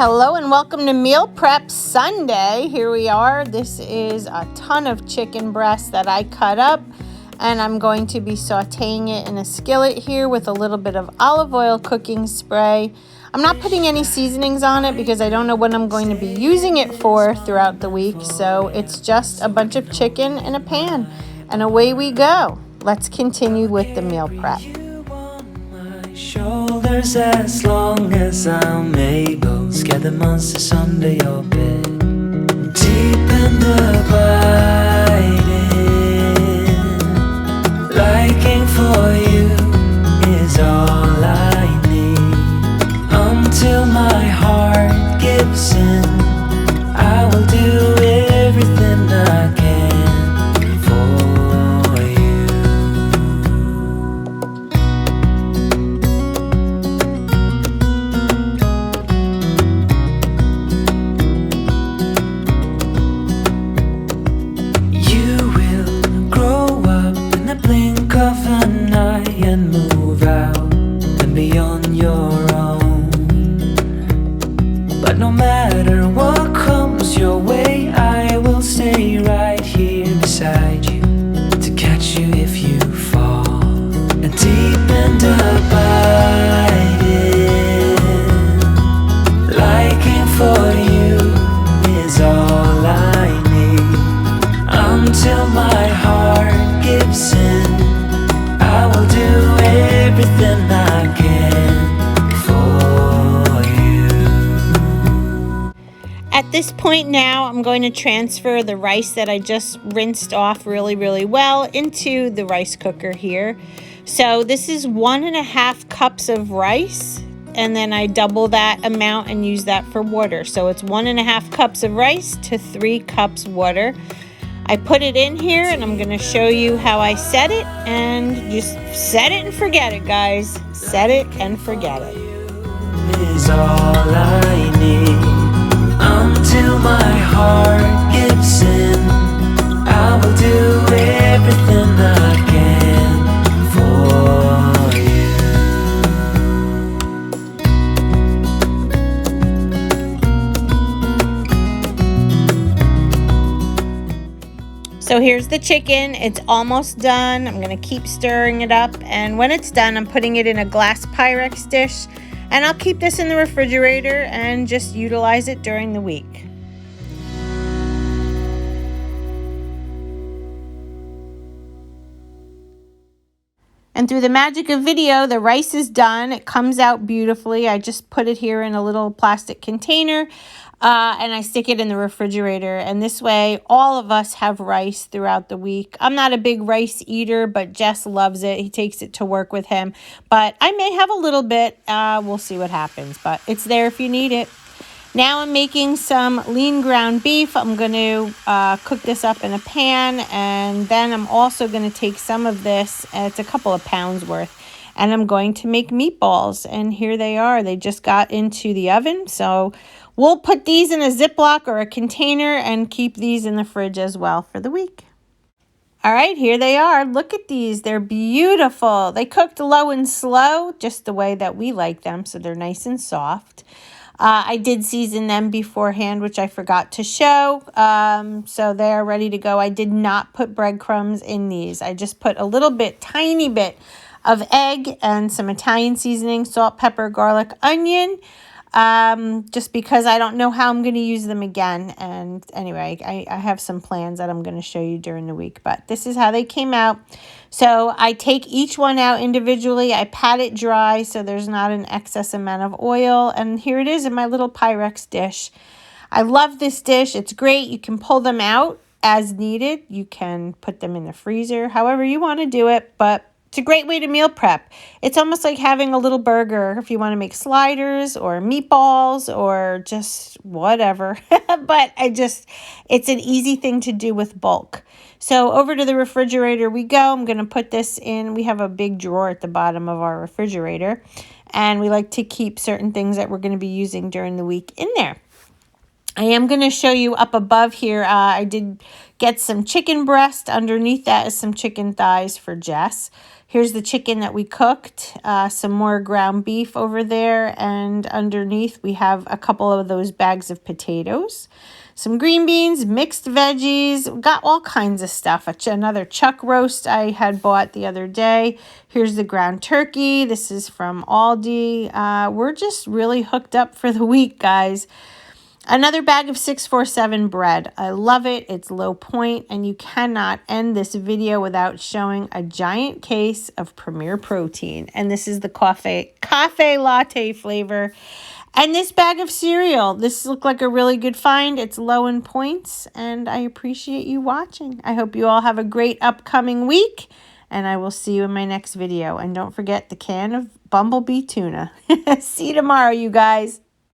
Hello and welcome to Meal Prep Sunday. Here we are. This is a ton of chicken breast that I cut up, and I'm going to be sauteing it in a skillet here with a little bit of olive oil cooking spray. I'm not putting any seasonings on it because I don't know what I'm going to be using it for throughout the week. So it's just a bunch of chicken in a pan, and away we go. Let's continue with the meal prep. Shoulders as long as I'm able. Scare the monsters under your bed. Deep and abiding. Liking for you is all I need. Until my heart gives in, I will do everything I can for you. You will grow up in the blink of an eye and move out and be on your own. But no matter what comes your way, I will stay right here beside you to catch you if you fall. And deep and abiding, liking for you is all I need. Until my heart gives in, I will do everything I can for you. At this point now, I'm going to transfer the rice that I just rinsed off really well into the rice cooker here. So this is 1.5 cups of rice, and then I double that amount and use that for water. So it's 1.5 cups of rice to 3 cups water. I put it in here and I'm going to show you how I set it, and just set it and forget it, guys. Set it and forget it. Is all I need. Until my heart gives in, I will do everything I can for you. So here's the chicken. It's almost done. I'm going to keep stirring it up, and when it's done, I'm putting it in a glass Pyrex dish, and I'll keep this in the refrigerator and just utilize it during the week. And through the magic of video, the rice is done. It comes out beautifully. I just put it here in a little plastic container, and I stick it in the refrigerator. And this way, all of us have rice throughout the week. I'm not a big rice eater, but Jess loves it. He takes it to work with him. But I may have a little bit. We'll see what happens. But it's there if you need it. Now I'm making some lean ground beef. I'm going to cook this up in a pan, and then I'm also going to take some of this, it's a couple of pounds worth, and I'm going to make meatballs. And here they are. They just got into the oven, so we'll put these in a Ziploc or a container and keep these in the fridge as well for the week. All right, here they are. Look at these. They're beautiful. They cooked low and slow, just the way that we like them, so they're nice and soft. I did season them beforehand, which I forgot to show, so they are ready to go. I did not put breadcrumbs in these. I just put a little bit, tiny bit of egg and some Italian seasoning, salt, pepper, garlic, onion, just because I don't know how I'm going to use them again. And anyway, I have some plans that I'm going to show you during the week, but this is how they came out. So I take each one out individually. I pat it dry so there's not an excess amount of oil. And here it is in my little Pyrex dish. I love this dish. It's great. You can pull them out as needed. You can put them in the freezer, however you want to do it, but it's a great way to meal prep. It's almost like having a little burger if you want to make sliders or meatballs or just whatever. But it's an easy thing to do with bulk. So over to the refrigerator we go. I'm going to put this in. We have a big drawer at the bottom of our refrigerator, and we like to keep certain things that we're going to be using during the week in there. I am going to show you up above here. I did Get some chicken breast. Underneath that is some chicken thighs for Jess. Here's the chicken that we cooked, some more ground beef over there, and underneath we have a couple of those bags of potatoes. Some green beans, mixed veggies, got all kinds of stuff. Another chuck roast I had bought the other day. Here's the ground turkey. This is from Aldi. We're just really hooked up for the week, guys. Another bag of 647 bread. I love it. It's low point, and you cannot end this video without showing a giant case of Premier Protein. And this is the cafe latte flavor. And this bag of cereal, this looked like a really good find. It's low in points, and I appreciate you watching. I hope you all have a great upcoming week, and I will see you in my next video. And don't forget the can of Bumblebee tuna. See you tomorrow, you guys.